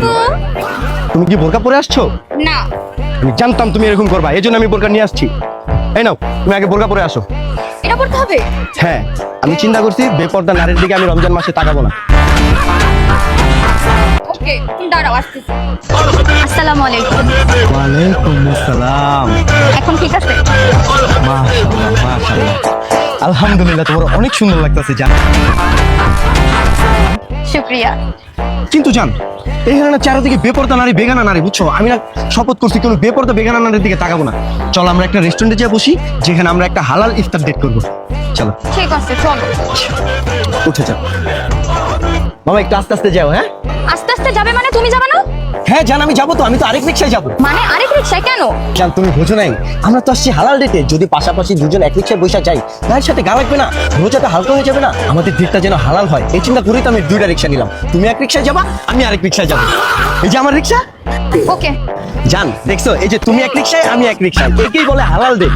আপু। তুমি কি বোরকা পরে আসছো? না। আমি জানতাম তুমি এরকম করবা, এই জন্য আমি বোরকা নিয়ে আসছি। এই নাও, তুমি আগে বোরকা পরে আসো। এটা পড়তে হবে? হ্যাঁ, আমি চিন্তা করছি বেপর্দা নারীর দিকে আমি রমজান মাসে তাকাবো না। ওকে, তুমি দাঁড়াও, আসতেছি। আসসালামু আলাইকুম। ওয়ালাইকুম আসসালাম। এখন ঠিক আছে? মাশাআল্লাহ মাশাআল্লাহ, আলহামদুলিল্লাহ, তোমার অনেক সুন্দর লাগতেছে জান। শুকরিয়া। কিন্তু জান, এখানে না চারিদিকে বেপর্দা নারী, বেগানা নারী, বুঝছো? আমি না শপথ করছি কোনো বেপর্দা বেগানা নারীর দিকে তাকাবো না। চলো আমরা একটা রেস্টুরেন্টে যেয়ে বসি, যেখানে আমরা একটা হালাল ইফতার ডেট করবো। চলো ঠিক আছে, চলো। উঠে যাও। মামা একটু আস্তে আস্তে যাও। হ্যাঁ আস্তে আস্তে যাবে মানে? তুমি যাবে না? হ্যাঁ জান, আমি যাবো তো, আমি তো আরেক রিক্সায় যাবো। মানে আরেক রিকশায় কেন? জান তুমি বোঝো নাই, আমরা তো আসছি হালাল ডেটে। যদি পাশাপাশি দুজন এক রিক্সায় বসে যাই, গায়ের সাথে গা লাগবে না, রোজাটা হালকা হয়ে যাবে না? আমাদের ডেটটা যেন হালাল হয়, এই চিন্তা করেই তো আমি দুইটা রিক্সা নিলাম। তুমি এক রিক্সায় যাবা, আমি আরেক রিক্সায় যাবো। এই যে আমার রিক্সা। ওকে। জান দেখছো, এই যে তুমি এক রিক্সায়, আমি এক রিক্সায়, একেই বলে হালাল ডেট।